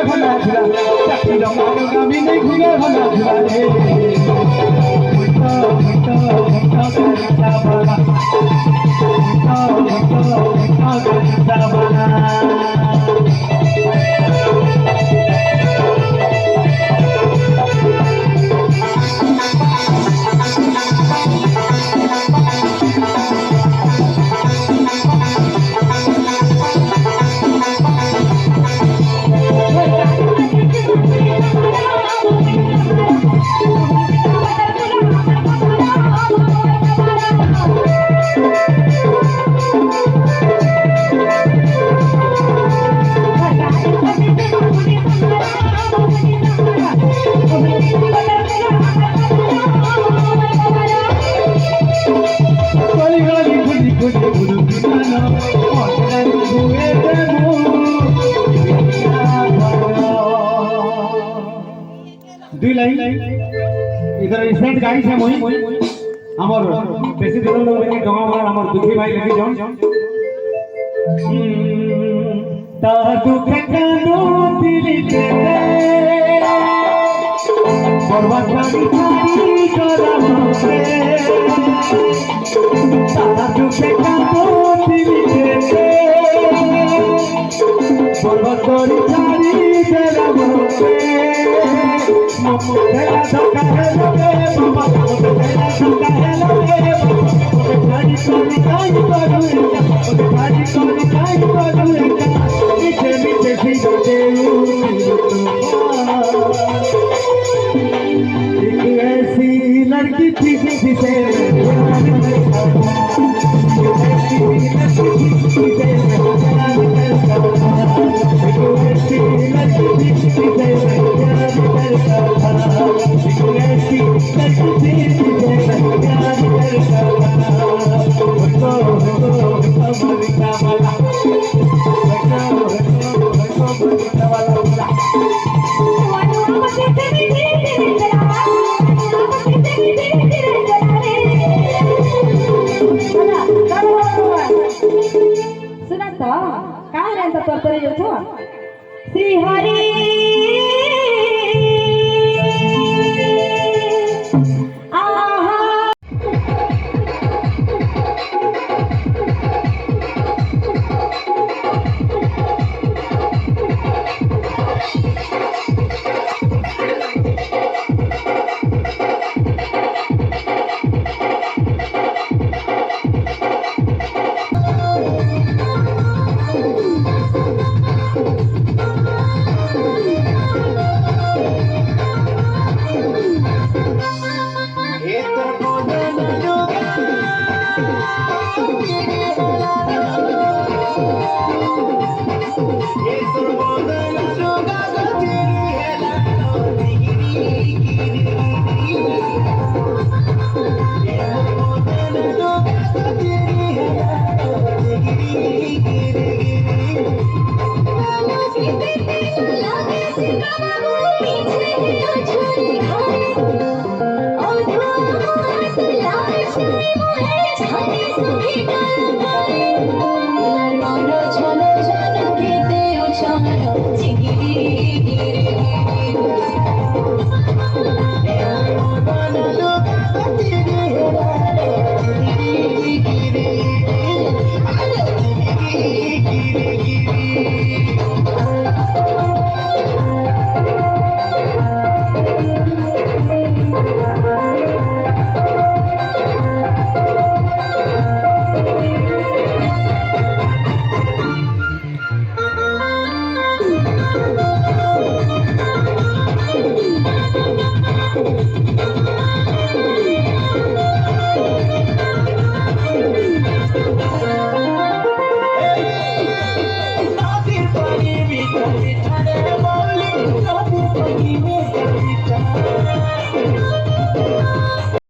भला झुला चाची रमानो गामी नहीं घूमे भला झुला रे मिठो मिठो मिठो गरीता बना मिठो मिठो मिठो गरीता बना दुई लाइन इधर स्टैंड गाड़ी से मोही हमर बेसी दिन लोग लेके डोंगा मार हमर दुखी भाई लेके जाऊं ता दुख कानो दिल के बर्बाद करी करा मोसे ता दुख कानो दिल के बर्बाद करी करा मोसे तेरा धोखा है लोगे बाबा तेरा धोखा है लोगे बाबा गाड़ी कोनी काई करूंगा गाड़ी कोनी काई करूंगा मीठे मीठे सिंगो देऊ एक ऐसी लड़की थी जिसे श्री हरि Thank you.